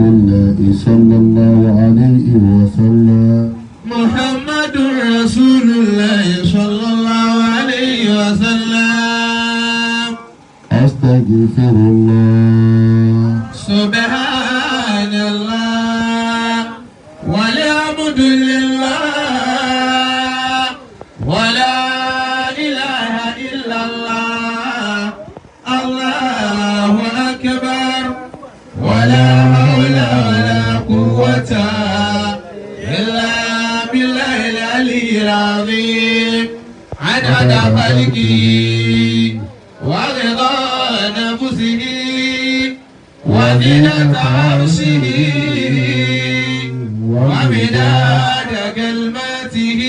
الله صلى الله عليه وسلم محمد رسول الله صلى الله عليه وسلم أستغفر الله سبحان الله والحمد لله ولا إله إلا الله الله أكبر ولا حول ولا قوة إلا بالله العلي العظيم عدد خلقه ورضا نفسه وزنة عرشه ومداد كلماته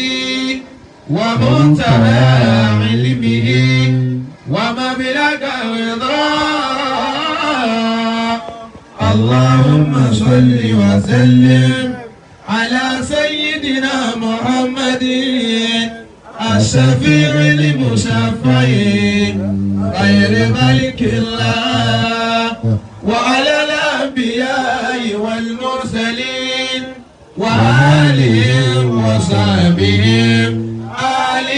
ومنتهى علمه ومبلغ رضاه. اللهم صل وسلم على سيدنا محمد الشفيع المشفع خير ملك الله وعلى الأنبياء والمرسلين وآلهم وصحبهم آل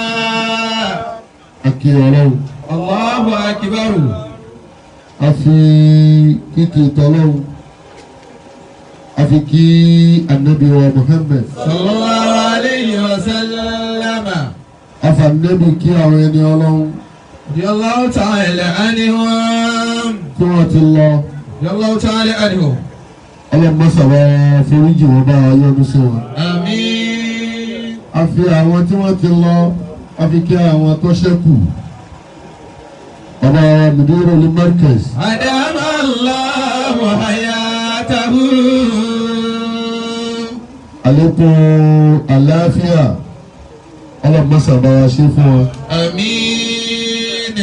الله. أكي ولو الله أكبر. أفي كيكي تلو أفي كي النبي ومحمد صلى الله عليه وسلم. أفي النبي كي أويني ولو رضي الله تعالى عنهم. قوة الله رضي الله تعالى عنهم. اللهم صل فريجي وبا يونسوا آمين. أفي àwọn tí wọ́n ti lọ أفي كي àwọn tó ṣẹ́kù ọba mùdírò ní Markaz أدام الله حياته. àlékún àlàáfíà ọlọ́mọ sábà ṣe fún wọn. آمين.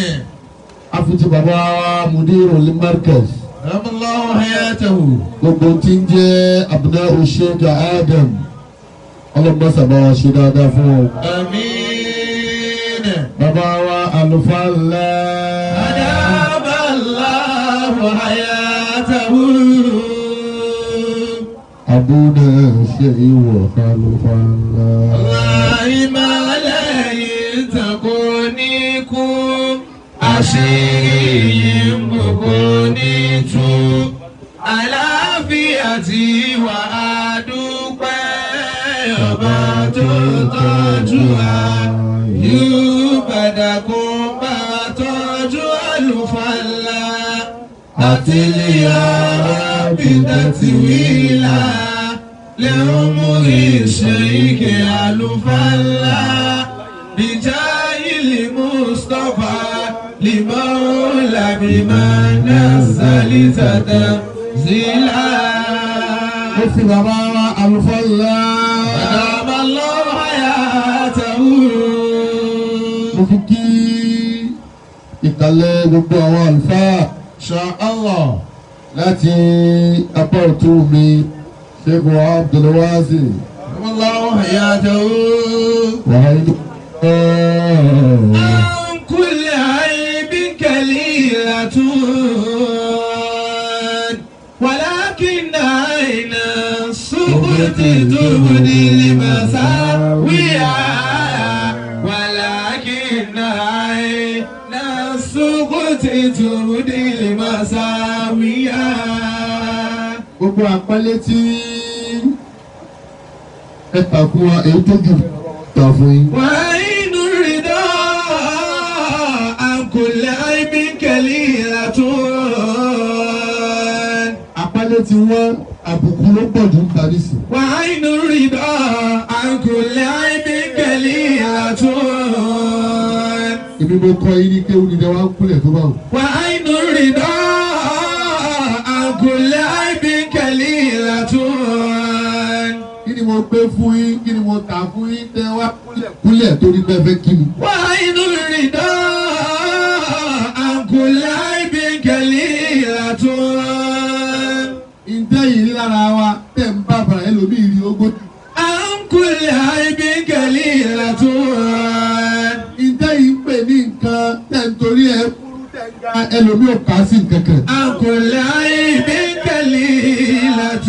àfitì bàbá mùdírò ní Markaz أدام الله حياته. gbogbo tí ń jẹ́ abna'u Sheikh Adam ọlọ́mọ sábà ṣe dáadáa fún wọn. آمين. bàbá wa àlùfáà ńlá. أدام الله حياته. أبونا شيء وخلفا الله ما لا يتقونيكم أشيء مكونيتو àlàáfíàtì wà á dúpẹ́ ọba tó tọ́jú wa yóò padà kó bá tọ́jú àlùfáà ńlá àti ilé ara bìdẹ́tì wíìlà lẹ́hìn mú ìṣe ike àlùfáà ńlá bìjà ìlì Mustapha limon labima nazali tata zila. Mo fi bàbá wa àlùfáà ńlá. Adama Allah hayatahu. Mo fi kí ìkàlẹ̀ gbogbo àwọn àlùfáà. Insha Allah. Láti apá ọ̀tún mi Sheikh Abdulwasi. Adama Allah hayatahu. Wàhálà. An kulli aibin kalilatun. Walakin aina sukuti tubdi limasawiya. Walakin aina sukuti tubdi limasawiya. Gbogbo àpẹẹlẹ tí ẹ tà fún wa èyí tó jù tà fún yín. وعين الرداء عن كل عيب كليلة. Àpẹẹlẹ tí wọ́n àbùkù ló pọ̀ jù ń ta nísìn. وعين الرداء عن كل عيب كليلة. Èmi mo kọ́ yín ní kéwù ní ìdẹ́wà ń kúlẹ̀ tó bá wù. وعين الرداء عن كل عيب كليلة. Kí ni mo gbé fún yín? Kí ni mo tà fún yín? Tẹ́ wá kúlẹ̀ torí pé ẹ fẹ́ kí mi. وعين الرداء عن كل عيب كليلة. Ǹjẹ́ yìí lára wa tẹ̀ ń bá bàrà ẹlòmíì rí ogún? عن كل عيب كليلة. Ǹjẹ́ yìí ń pè ní nǹkan tẹ̀ ń torí ẹ kúrú tẹ̀ ń ga ẹlòmíì ò kà á sí kankan. عن كل عيب كليلة.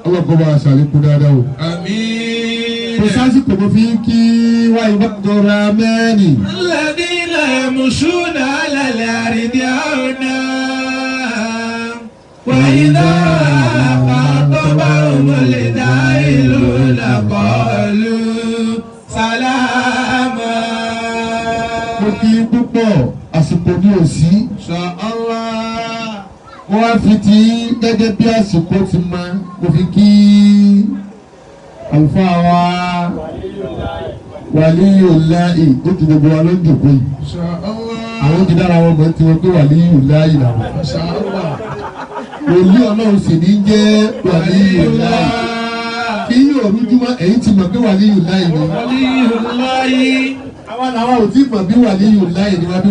ọlọ́kọ̀ bá a ṣàlékún dáadáa o. آمين. kò sásìkò mo fi ń kí wáyé bá dọ̀ra mẹ́ẹ̀nì. الذين يمشون على الأرض هونا وإذا خاطبهم الجاهلون قالوا سلاما. mo kí púpọ̀ àsìkò ní òsì. Inshallah. wọ́n á fi ti gẹ́gẹ́ bí àsìkò ti mọ mo fi kí àlùfáà wa Waliyullahi ó ti gbogbo wa ló ń jòkó yìí. Inshallah. àwọn ti dára wọn mọ̀ tí wọ́n pé Waliyullahi làwọn. Inshallah. wòlíì ọlọ́run sì ní jẹ́ Waliyullahi. kí yóò rújúmọ́ èyí ti mọ̀ pé Waliyullahi ni. Waliyullahi. àwa làwa ò tí mọ̀ bí Waliyullahi ni wọ́n bí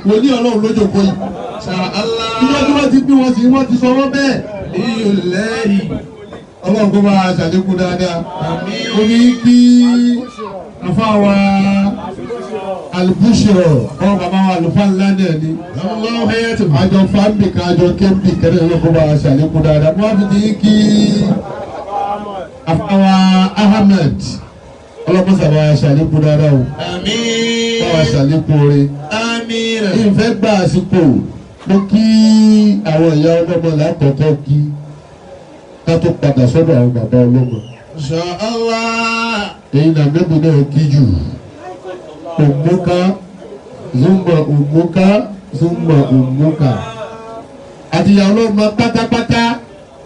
wòlíì ọlọ́run ló jòkó yìí. Inshallah. ìjọ tí wọ́n ti bí wọn sí wọ́n ti sọ wọ́n bẹ́ẹ̀. Waliyullahi. ọlọ́run kó bá a ṣàlékún dáadáa. Àmín. ó ní kí àfáà Al-Bushra ọ̀rọ̀ bàbá wa àlùfáà ńlá náà ni. àjọ fáńbì kan àjọ kẹ́ńbì kẹ́rẹ́ ọlọ́run kó bá a ṣàlékún dáadáa. wọ́n fi ní kí àfáà Ahmed ọlọ́run sábà ṣàlékún dáadáa o. Àmín. bá wa ṣàlékún oore. Àmín. ìfẹ́ gba àsìkò mo kí àwọn ìyá ọlọ́mọ lákọ̀ọ́kọ́ kí ká tó padà sọ́dọ̀ àwọn bàbá ọlọ́mọ. Inshallah. èyí náà mẹ́bí náà kí jù òmùká zumba òmùká àti ìyá ọlọ́mọ pátápátá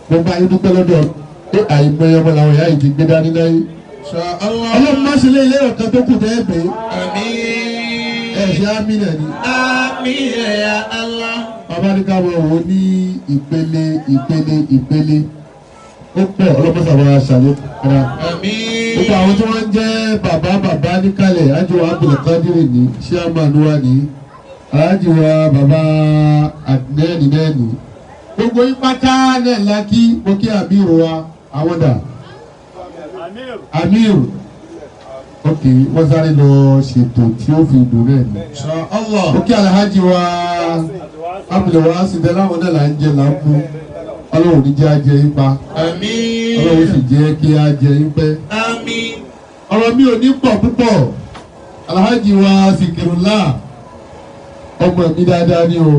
mo bá yín dúpẹ́ lọ́dọ̀ pé àìmọye ọmọ làwọn ìyá yìí ti gbé dání láyé. Inshallah. ọlọ́run má ṣe lé ilé ọ̀kan tó kù tẹ́ gbé Àmín. ẹ̀ ṣe ámì náà ni. Àmín ya Allah. bàbá ní ká wọ́n wò ní ìpele ó pọ̀ ọlọ́pàá ṣàlékún ara. Àmín. gbogbo àwọn tí wọ́n ń jẹ́ bàbá níkàlẹ̀ ájú wa Abdulkadir ní chairman wa ní aláàjì wa bàbá àdínẹ́ẹ̀nì náà ní. gbogbo yín pátá náà lákì òkè àmírù wa àwọn dà. Amir ok wọ́n sáré lọ ṣètò tí ó fi dùn náà ní. Inshallah. òkè alhaji wa Abdulwa síbẹ̀ láwọn náà là ń jẹ là ń mú ọlọ́run ní jẹ́ ajẹ́ yín pa Àmín. ọlọ́run sì jẹ́ kí ajẹ́ yín pẹ́. Àmín. ọ̀rọ̀ mi ò ní pọ̀ púpọ̀ alhaji wa Sikirullah ọmọ mi dáadáa ni o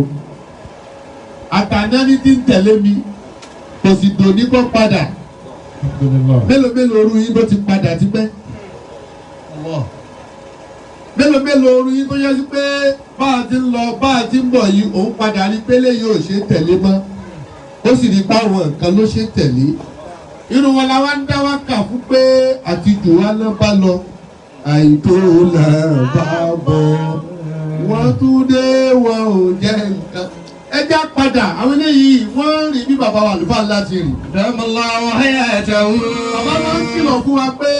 àtàná ní ti ń tẹ̀lé mi kò sì dòní kó padà mélòó orú yín ló ti padà tipẹ́ mélòó orú yín tó yẹ sí pé bá a ti ń lọ bá a ti ń bọ̀ yìí òun padà rí pélé yóò ṣe tẹ̀lé mọ́ ó sì rí báwọn nǹkan ló ṣe tẹ̀lé irun wọn la wá ń dá wá kà fún pé àtijọ́ wa náà bá lọ àìtó là bá bọ̀ wọ́n tún dé wọn ò jẹ́ nǹkan ẹja padà àwọn eléyìí wọ́n rìn bí bàbá wa àlùfáà láti rìn. Damallahu hayatahu. bàbá máa ń kìlọ̀ fún wa pé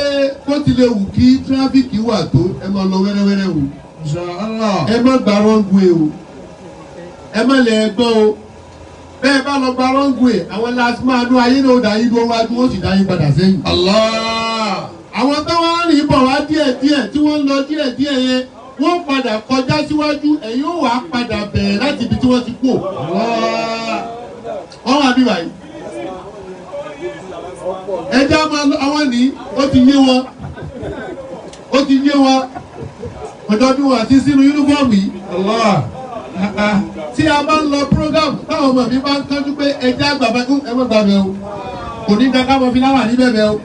kó ti lè wù kí tírafíkì wà tó ẹ máa lọ wẹ́rẹ́wẹ́rẹ́ o. Inshallah. ẹ má gba rọ́ǹgùwé o ẹ má lẹ̀ ẹgbọ́n o bẹ́ẹ̀ bá lọ gba rọ́ǹgùwé àwọn lásìmọ́ àánú ayé náà ó dá yín lọ́wọ́ wájú ó sì dá yín padà sẹ́yìn. Allah. àwọn táwọn rìn bọ̀ wá díẹ̀díẹ̀ tí wọ́n lọ díẹ̀díẹ̀ yẹn wọ́n padà kọjá síwájú ẹ̀yin ó wà á padà bẹ̀rẹ̀ láti ibi tí wọ́n ti kú. wọ́n wà bí báyìí. ẹja máa lọ àwọn ní ó ti yé wọn ọ̀dọ́ bí wọ́n àti sínú yúnífọ́ọ̀mù yìí. tí a bá ń lọ program táwọn ọmọ mi bá ń tọ́jú pé ẹja gbàgbà ẹ má gbàgbẹ́ o kò ní ká káwọn fi láwà níbẹ̀ bẹ́ẹ̀ o.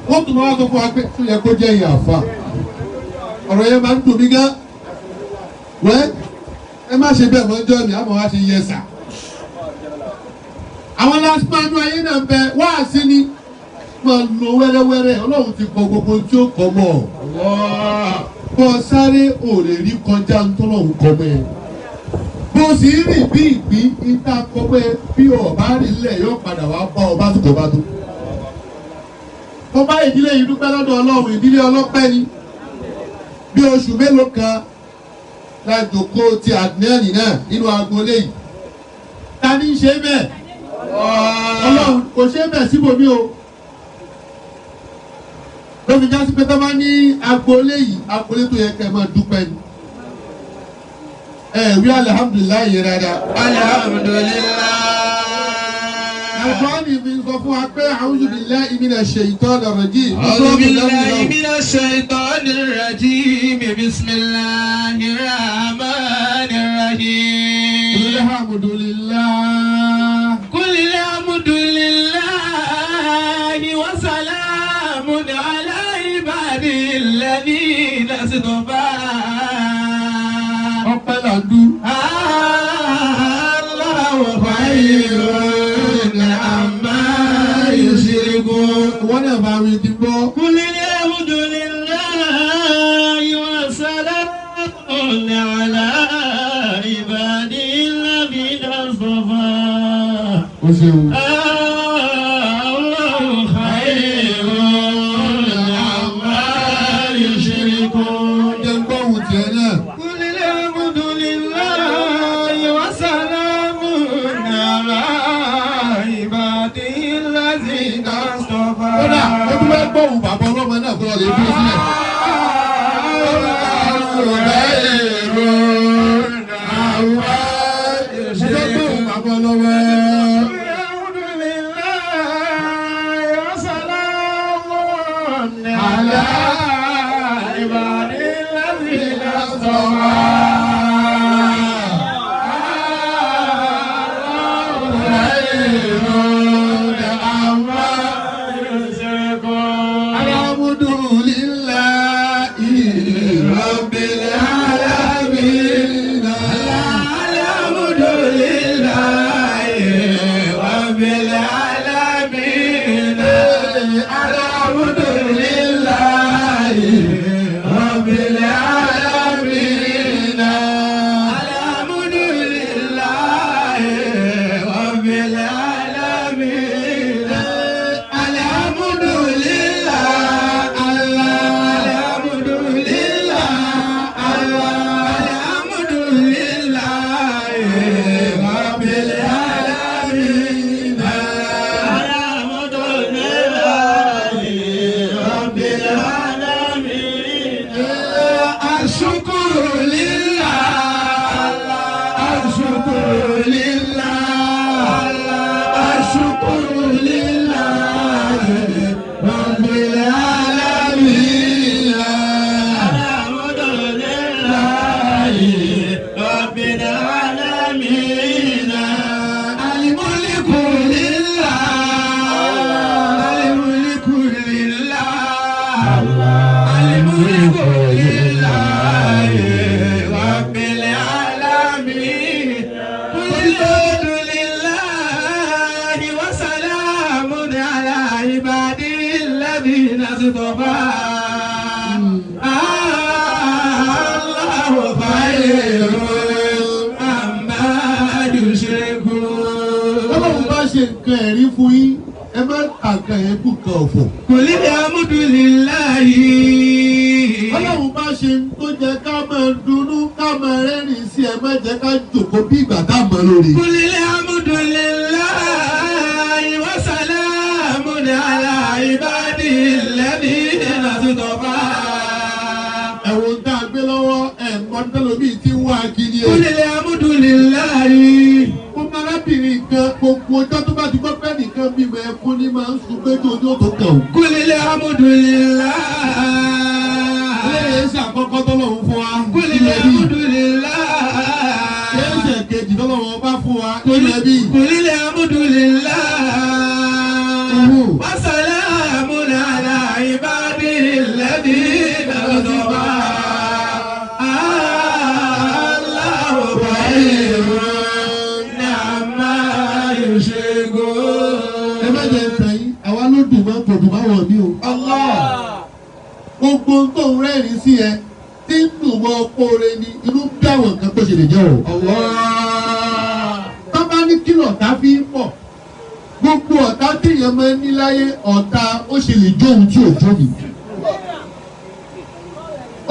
wọ́n tún máa sọ fún wa pé tó yẹ kó jẹ́ ìyá àfa ọ̀rọ̀ yẹn máa ń dùn mí gán wẹ́ ẹ má ṣe bẹ́ẹ̀ mọ́jọ́ ni àmọ́ wá ṣe yẹ sà. àwọn lásìmọ́nù ayé náà bẹ wá sí ni máa lọ wẹ́rẹ́wẹ́rẹ́ ọlọ́run ti kọ gbogbo tí ó kọ mọ́ bọ́ sáré ò lè rí kọjá ntọ́lọ́run kọ mọ́ ẹ bó sì rìn bí ìgbín ìta kọ mọ́ ẹ bí ọba rìn lẹ̀ yóò padà wá bá ọba tó kọ bá tó. mo bá ìdílé yìí dúpẹ́ lọ́dọ̀ ọlọ́run ìdílé ọlọ́pẹ́ ni bí oṣù mélòó kan lájòkó ti àdínẹ́ẹ̀nì náà nínú agboolé yìí ta ní í ṣe bẹ́ẹ̀ ọlọ́run kò ṣe bẹ́ẹ̀ síbòmí o ló fi já sí pé tó bá ní agboolé yìí agboolé tó yẹ kẹ́ ẹ máa dúpẹ́ ni wí alihamudulilayi yẹn dáadáa. Alhamdulillah. Àgbọ̀nì mi sọ fún wa pé a'udhu billahi minash shaitanir rajim. أعوذ بالله من الشيطان الرجيم بسم الله الرحمن الرحيم Alhamdulillah. قل الحمد لله وسلام على عباده الذين اصطفى Ọpẹ́ là ń dú. الله خير عما يشركون Wọ́n náà bá wí ti gbọ́. قل الحمد لله وسلام على عباده الذين اصطفى O ṣeun. الله خير عما يشركون Jẹ́ ń gbọ́ ohun tiẹ̀ náà. قل الحمد لله وسلام على عباده الذين اصطفى Kódà ó tún fẹ́ gbọ́ ohun bàbá ọlọ́mọ náà kó lọ lè dúró sílẹ̀. Mo fẹ́ gbọ́ ohun bàbá ọlọ́mọ. على عباده الذين اصطفى Ọlọ́run bá ṣe nǹkan ẹ̀rí fún yín, ẹ má kàkà ẹ̀ kú kan ọ̀fọ̀. قل الحمد لله Ọlọ́run bá ṣe ń tó jẹ ká máa dunnú ká máa rẹ́rìn sí ẹ má jẹ́ ká jòkó bí ìgbà tá a mọ̀ lórí. قل الحمد لله وسلام على عباده الذين اصطفى Ẹ̀wọ̀n tá a gbé lọ́wọ́ ẹ̀ mọ́tẹ́lómi tí ń wá kiri ẹ̀. قل الحمد لله Mo máa rábìnrin kan gbogbo ọjọ́ tó bá ti gbọ́ pẹ́ nìkan bímọ ẹkún ní máa ń sun pé kí ojú tó kàn ó. قل الحمد لله Eléyìí ṣe àkọ́kọ́ tọ́lọ́run fún wa. قل Ilẹ̀ bí. الحمد لله Eléyìí ṣe kejì tọ́lọ́run bá fún wa. Ilẹ̀ bí. قل الحمد لله وسلام على عباده الذين اصطفى الله خير عما يشركون Ẹ má jẹ ìtàn yìí, àwa ló dùn máa ń kò dùn máa wọ̀ mí o. Gbogbo tó ń rẹ́rìn sí ẹ tí ń dùn mọ́ kóore ni inú bí àwọn nǹkan tó ṣe lè jẹ́ o. Tó bá ní kí lọ̀tá fi ń pọ̀, gbogbo ọ̀tá téèyàn máa ń ní láyé ọ̀tá ó ṣe lè jó ohun tí ò jó mi.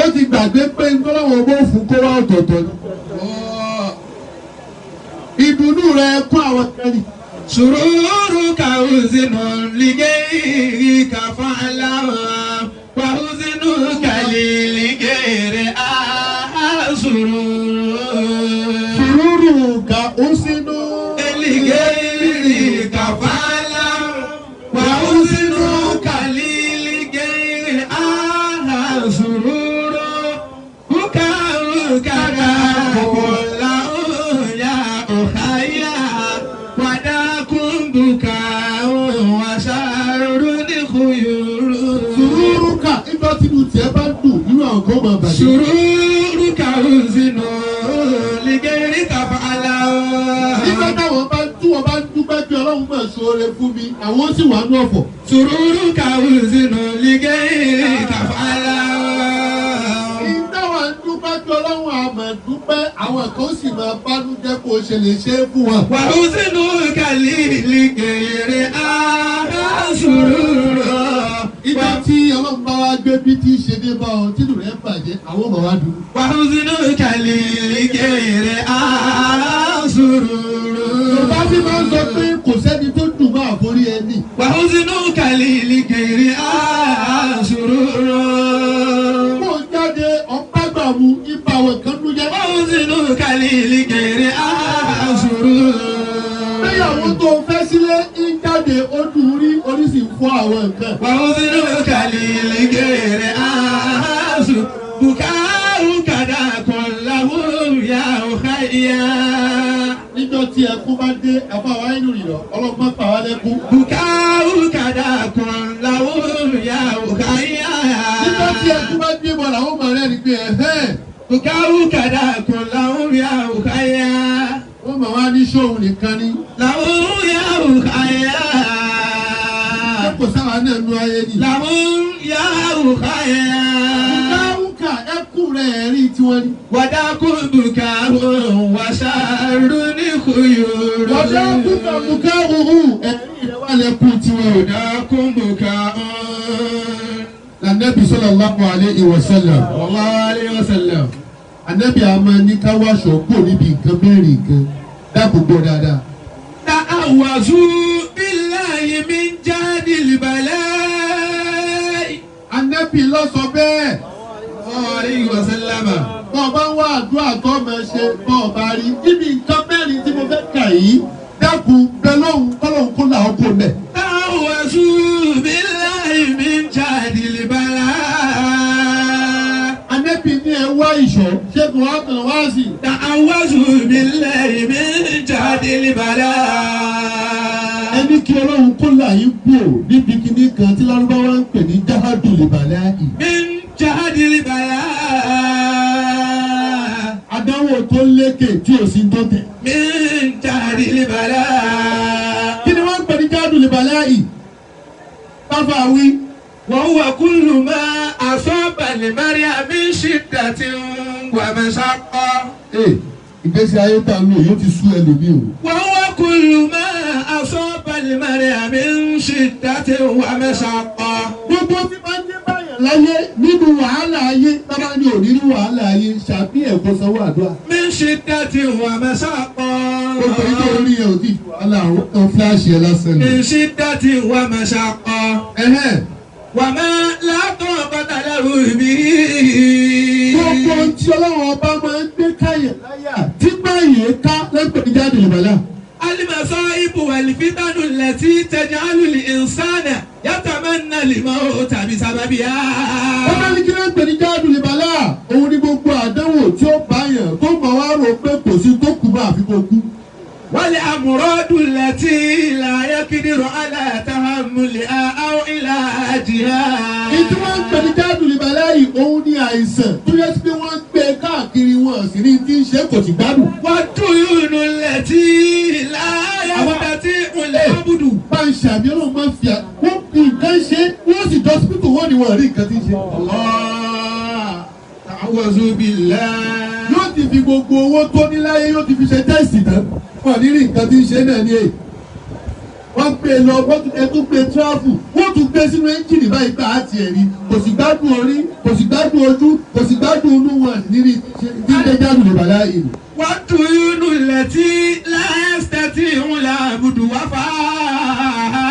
Ó ti gbàgbé pé ńlọ́wọ́ owó fún kó wá ọ̀tọ̀ọ̀tọ̀ ni. Ìdùnnú rẹ̀ kún àwọn kẹrì. سرورك حزن لغيرك فاعلم وحزنك للغير سرور ó sínú. لغيرك فاعلم وحزنك للغير سرور بكاؤك كله يا أخي وداكم بكاء وسر الخيول Sùúrùkà ìgbà tínú tiẹ̀ bá dùn nínú àwọn kan máa bàjẹ́. سرورك حزن لغيرك فاعلم Nígbà táwọn bá tí wọ́n bá dúpẹ́ pé Ọlọ́run máa ṣoore fún mi, àwọn sì wà ní ọ̀fọ̀. سرورك حزن لغيرك فاعلم Ìdáwà ń dúpẹ́ pé Ọlọ́run àmọ̀ dúpẹ́ àwọn kan sì máa bánújẹ́ kó o ṣe lè ṣe é fún wọn. وحزنك للغير سرور Ìgbà tí Ọlọ́run bá wá gbé bí tí í ṣe dé bá ọ tínú rẹ̀ bàjẹ́, àwọn ọmọ wa dùn. وحزنك للغير سرور Yorùbá fi máa ń sọ pé kò sẹ́ni tó dùn máa forí ẹni. وحزنك للغير سرور Mo ń jáde ọ̀págbà mu ipa àwọn kan ló jẹ́. وحزنك للغير سرور Béyàwó tó fẹ́ sílé ń jáde ó dùn rí oríṣi fún àwọn nǹkan. وحزنك للغير سرور بكاؤك كله يا أخي Níjọ́ tí ẹkún bá dé àbáwá inú ìrọ̀ ọlọ́gbọ́n pa wá lẹ́kún. بكاؤك كله يا أخي Níjọ́ tí ẹkún bá dé bọ̀ làwọn ọmọ rẹ̀ ní pé ẹ̀hẹ́n. بكاؤك كله يا أخي Wọ́n máa wá ní ṣóhun nìkan ní. له يا أخي Ṣé kò sáwà náà nú ayé ni? له يا أخي Káwùkà ẹkún rẹ̀ rí tiwọn ni. وداكم بكاء وسر الخيول Ọjọ́ kúkà kúkà òhù ẹ̀rí rẹ̀ wà lẹ́kún tiwọn. وداكم بكاء Ànábì sallallahu alayhi wa sallam. صلى الله عليه وسلم Ànábì àmọ́ ní ká wáṣọ kúrò níbi nǹkan mẹ́rin kan. Dáàbò gbọ́ dáadáa. تعوذوا بالله من جهد البلاء Ànábì ló sọ bẹ́ẹ̀. صلى الله عليه وسلم Bọ́ ọ bá ń wá àdúrà tó máa ṣe bọ́ ọ bá rí. Níbi nǹkan mẹ́rin tí mo fẹ́ kà yìí, dákun bẹ lóhùn kọ́lọ́hún kó là ó kó mẹ́. تعوذوا بالله من جهد البلاء Ànábì ní ẹ wá ìṣọ́, ṣẹ́gun wá kàn wá sí. تعوذوا بالله من جهد البلاء Ẹni kí Ọlọ́run kó là yín kú níbi kíní kan tí Lárúbáwá ń pè ní Jahadul Bala'i. من جهد البلاء Àdánwò tó lékè tí ò sí tó tẹ̀. من جهد البلاء Kí ni wọ́n ń pè ní Jahadul Bala'i? Báfà wí. وهو كل ما أصاب المرء من شدة ومشقة Ìgbésí ayé tá a lò yóò ti sú ẹlòmíì o. وهو كل ما أصاب المرء من شدة ومشقة Gbogbo tí máa ń dé báyàn láyé nínú wàhálà ayé tábà ní òní ní wàhálà ayé ṣàbí ẹ̀kọ́ sanwó àdúrà. من شدة ومشقة Gbogbo yìí tó rí ẹ̀ ò tí wàhálà àwọn fúláṣì ẹ̀ lásán ni. من شدة ومشقة Ẹ̀hẹ́n. وما لا طاقة له به Gbogbo tí Ọlọ́run ọba máa ń gbé káyẹ̀ láyà tí báyìí ká lẹ́gbẹ̀ẹ́ ní Jahadul Bala'i. المصائب والفتن التي تجعل الإنسان يتمنى الموت بسببها Wọ́n bá ní kí ló ń pè ní Jahadul Bala'i. Òun ni gbogbo àdánwò tí ó bá yàn tó mọ̀ wá rò pé kò sí tó kù bá àfi kó kú. والأمراض التي لا يقدر على تحملها أو علاجها Ìtí wọ́n ń pè ní Jahadul Bala'i òun ni àìsàn tó yẹ sí pé wọ́n ń gbé káàkiri wọn sì ní tí ń ṣe kò sì gbádùn. والديون التي لا يستطيع العبد Bá ń ṣàmì Ọlọ́run máa ń fi wọ́n fi nǹkan ṣe wọ́n sì dọ́sípítù wọ́n ni wọ́n rí nǹkan tí ń ṣe. الله تعوذ بالله Yóò ti fi gbogbo owó tó ní láyé yóò ti fi ṣe tẹ́sì náà. Wọ́n ní rí nǹkan tí ń ṣe náà ní èyí. Wọ́n gbé e lọ, wọ́n tún gbé tíráfù, wọ́n tún gbé sínú ẹ́ńjìnì báyìí gbà á tiẹ̀ rí. Kò sì gbádùn orí, kò sì gbádùn ojú, kò sì gbádùn inú wọn nírí tí ń jẹ́ Jahadul Bala'i. والديون التي لا يستطيع العبد وفاها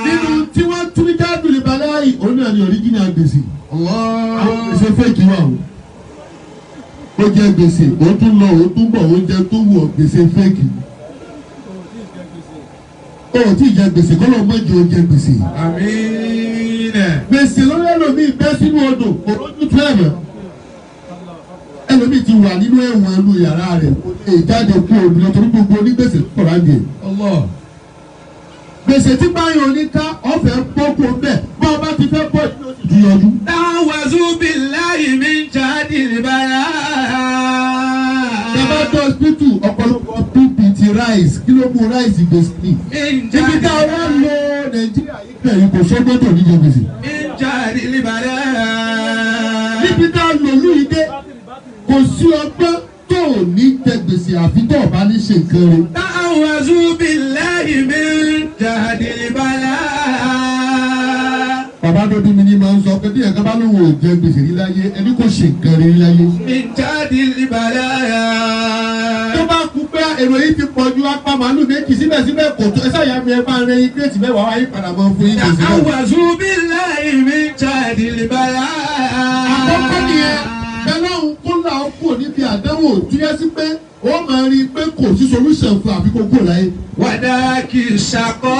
Nínú tí wọ́n tún ní Jahadul Bala'i, òun náà ni original gbèsè. Àwọn gbèsè fẹ́ẹ̀kì wà o. ó jẹ gbèsè ó tún lọ ó tún bọ̀ ó jẹ tó wù ọ́ gbèsè fẹ́ẹ̀kì ó tí ì jẹ gbèsè kọ́ ló mọ̀jọ ó jẹ gbèsè. àmín. gbèsè lórí ẹlòmíì bẹ́ sínú odò kò lójú tó ẹ̀rọ ẹlòmíì ti wà nínú ẹ̀wọ̀n ẹnu yàrá rẹ̀ kò lè jáde kú omi lọ torí gbogbo onígbèsè pọ̀ láǹgẹ̀. gbèsè tí báyọ̀ ní ká ọ̀fẹ́ pọ́kú bẹ́ẹ̀ bá ọba ti fẹ́ pọ̀ ìlú oṣù tó yọjú. ta'awwazu billahi min jadil bala. Bàbá tó hospital ọ̀pọ̀lọpọ̀ bíbí ti rice kí ló mú rice gbèsè ní. Ibi tá a wá lọ Nàìjíríà yìí kẹ̀yìn kò sọ́gbọ́tò níjẹ gbèsè. min jadil bala. Níbi tá a lò lú ìdé kò sí ọgbọ́n tó ní jẹ gbèsè àfi tó ọba ní ṣe nǹkan rẹ̀. ta'awwazu billahi min jadil bala. Bàbá tó bí mi ní máa ń sọ pé bí ẹ̀ka bá lóun ò jẹ gbèsè rí láyé ẹni kò ṣe nǹkan rí láyé. min jadil bala. Tó bá kú pé èrò yìí ti pọ̀ ju apá màálù méjì síbẹ̀síbẹ̀ kò tó ẹ̀sà ìyá mi ẹ bá ń rẹ kírètì mẹ́wàá wáyé padà mọ́ fún yín gbèsè náà. ta'awwazu billahi min jadil bala. Àkọ́kọ́ nìyẹn bẹ́lọ́hún kó là ó kò níbi àdánwò tó yẹ sí pé ó máa rí i pé kò sí solution fún àfikún kò láyé. wadaki shaqqa.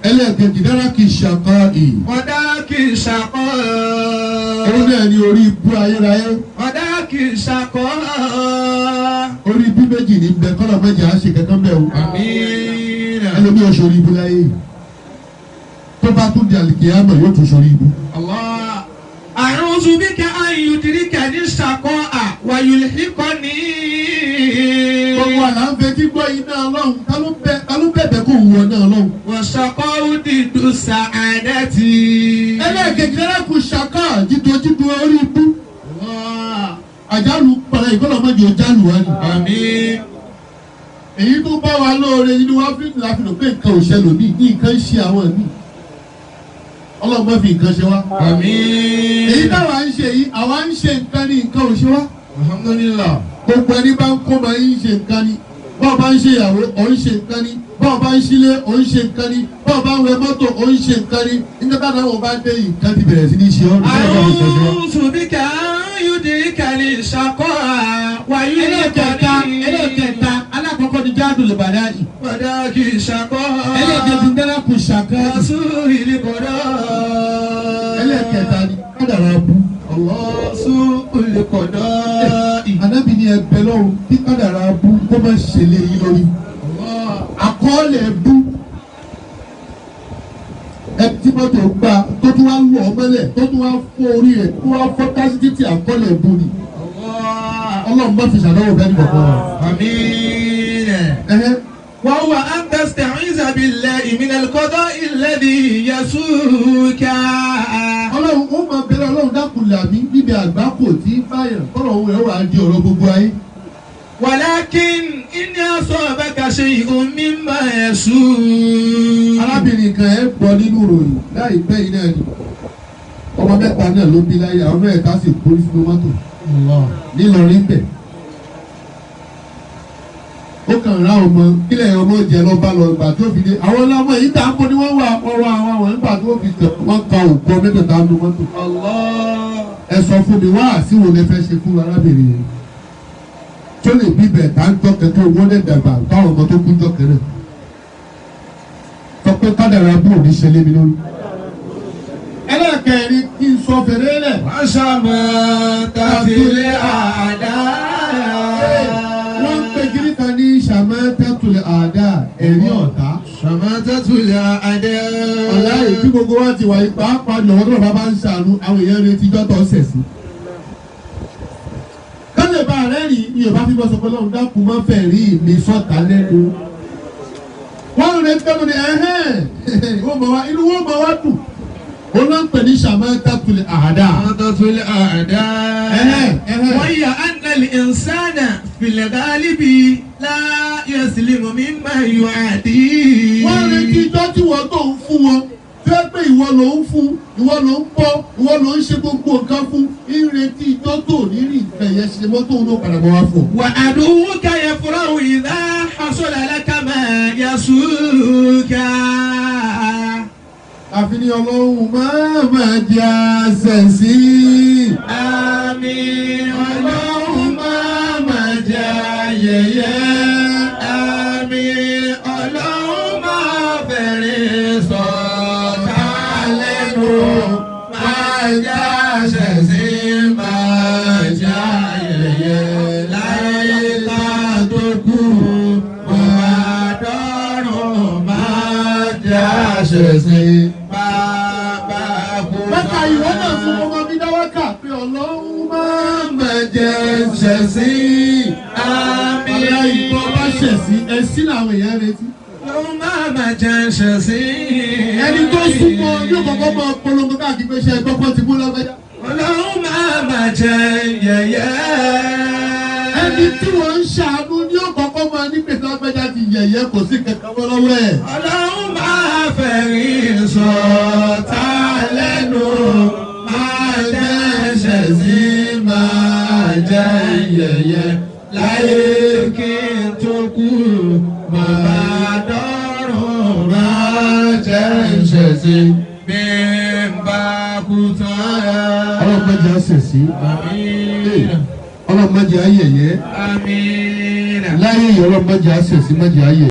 Ẹlẹ́ẹ̀kejì dára kì í ṣàkọ́ ì. wadaki shaqqa. Òun náà ní orí ibú ayérayé. wadaki shaqqa. Orí ibú méjì ní bẹ kọ́lọ̀ méjì á ṣe kankan bẹ́ẹ̀ o. àmín. Ẹlòmíì ò sórí ibú láyé. Tó bá tún di àlìkìyámà yóò tún sórí ibú. Allah. a'udhu bika an yudrikani shaqqa wa yulhiqani. Gbogbo àlà ń fetí gbọ́ iná Ọlọ́run ká ló bẹ̀bẹ̀ kó wù ọ náà Ọlọ́run. wa shaqa'u diddu sa'adati. Ẹlẹ́ẹ̀kejì dára kù ṣàkọ́ jíjọ orí ibú. Àjálù padà ìkọlọ̀ mọ́jọ jálù wá ni. àmín. Èyí tó bá wa lóore nínú wá fíìmù láfi lò pé nǹkan ò ṣẹlò ní nǹkan ṣe àwọn míì. Ọlọ́run má fi nǹkan ṣe wá. àmín. Èyí táwa ń ṣe yìí àwa ń ṣe nǹkan ní nǹkan ò ṣe wá. alhamdulillah. Gbogbo ẹni bá ń kó máa ń ṣe nǹkan ní. Bọ́ọ̀ bá ń ṣe ìyàwó ò ń ṣe nǹkan ní. Bọ́ọ̀ bá ń ṣílé ò ń ṣe nǹkan ní. Bọ́ọ̀ bá ń wẹ mọ́tò ò ń ṣe nǹkan ní. Nígbà táwọn àwọn bá dé nǹkan ti bẹ̀rẹ̀ sí ní ṣe ọ́. a'udhu bika an yudrikani shaqqa wa yulhiqani. Ẹlẹ́ẹ̀kẹta alákọ̀ọ́kọ́ ni jáàdùn lè bàdá yìí. wadaki shaqqa. Ẹlẹ́ẹ̀kẹta dára kù ṣàkọ́. su'il qada. Ẹlẹ́ẹ̀kẹta ni kádàrá bú. Allah su'il qada. Ànábì ní ẹgbẹ́ lọ́run tí kádàrá bú kó má ṣẹlẹ̀ yín lórí. Àkọọ́lẹ̀ bú ẹtí mọ́tò gbà tó tún wá lù ọ́ mọ́lẹ̀ tó tún wá fọ́ orí rẹ̀ tó wá fọ́ tásítítì àkọọ́lẹ̀ bú ni. Ọlọ́run má fi ṣàdánwò bẹ́ẹ̀ ni bàbá wa. àmín. Ẹhẹ́. وهو أن تستعيذ بالله من القضاء الذي يسوك. Ọlọ́run ó máa bẹ̀rẹ̀ Ọlọ́run dákun làmí níbi àgbákò tí báyọ̀ tọrọ òun ẹ̀ wà á di ọ̀rọ̀ gbogbo ayé. ولكن إن أصابك شيء مما يسوك. Arábìnrin kan ẹ̀ gbọ́ nínú ìròyìn láìpẹ́ yìí náà ni ọmọ mẹ́ta náà ló bí láyé àwọn mẹ́ta sì kú sínú mọ́tò nílọrin bẹ̀. Ó kàn rá ọmọ kílẹ̀ ọmọ jẹ lọ́ba lọ ìgbà tó fi dé àwọn ọlọ́mọ yìí tá a kó ni wọ́n wà ọwọ́ àwọn nígbà tó fi tẹ̀ wọ́n ka òkú mẹ́tẹ̀ẹ̀ta nu mọ́tò. Ẹ sọ fún mi wá àsìwò lẹ fẹ́ ṣe fún arábìnrin yẹn tó lè bí bẹ̀ tá ń jọ kẹ̀kẹ́ owó lẹ̀ dàgbà táwọn ọmọ tó kú jọ kẹ̀rẹ̀ sọ pé kádàrá bú òní ṣe lé mi lórí. Ẹlẹ́kẹ̀rin kí n sọ fèrè lẹ̀. وشماتت الأعداء. Wọ́n ń pe kiri kan ní ṣàmẹ́tẹ́tùlẹ̀ àdá ẹ̀rí ọ̀tá. شماتت الأعداء. Ọ̀la èyí gbogbo wa ti wà yí pàápàá lọ́wọ́ tó bàbá ń ṣàánú àwọn èèyàn retí jọ́tọ̀ ṣẹ̀ sí. Kálẹ̀ bá rẹ̀ rí ni Yorùbá fi bọ́ sọ pé lọ́run dákun máa fẹ́ rí mi sọ́ta lẹ́nu. Wọ́n rẹ̀ tẹ́lu ní inú wọn máa wá dùn. Ó ló ń pè ní ṣàmẹ́tẹ́tùlẹ̀ àdá. شماتت الأعداء. وهي أن الإنسان في الغالب لا يسلم مما يعاديه. Wọ́n retí ijọ́ tí wọ́n tó ń fún wọn fẹ́ pé ìwọ ló ń fún ìwọ ló ń bọ́ ìwọ ló ń ṣe gbogbo nǹkan fún ìrètí ijọ́ tó ní rí nǹkan yẹn ṣe mọ́tò ń lò padà bọ́ wá fún. وعدوك يفرح إذا حصل لك ما يسوك. Àfi ní Ọlọ́run máa jẹ́ àṣẹ sí. آمين. kú máa dọ́rùn máa jẹ́ àṣẹ̀sí bàbá kú. Mẹ́ta ìwọ náà fún ọmọ mi dáwọ́kà pé ọlọ́run máa mẹ̀jẹ̀ ṣẹ̀sí. Àmín. Ọ̀la ìbọn bá ṣẹ̀sí ẹ̀sìn làwọn èèyàn retí. Ọlọ́run máa mẹ̀jẹ̀ ṣẹ̀sí. Ẹni tó súnmọ́ yóò kọ́kọ́ máa polongo káàkiri pé ṣe ẹgbọ́n kan ti mú lọ́gbẹ́dá. Ọlọ́run máa mẹ̀jẹ̀ yẹ̀yẹ́. Ẹni tí wọ́n ń ṣàánú ní ọ̀kọ̀ọ̀kan máa ní pèsè ọgbẹ́jà ti yẹ̀yẹ́ kò sí kankan mọ́ lọ́wọ́ ẹ̀. Ọlọ́run máa fẹ̀rí sọ̀tá lẹ́nu. Máa jẹ́ ṣẹ̀sí máa jẹ́ yẹ̀yẹ́ láyé kí n tó kú. máa dọ́rùn máa jẹ́ ṣẹ̀sí. Bí n bá kú tán. Ọlọ́mọdé á ṣẹ̀sí. Àmín. Ọlọ́mọdé á yẹ̀yẹ́. Àmín. Láyé yìí ọlọ́mọdé á ṣẹ̀sí mọ́dé á yẹ̀yẹ́.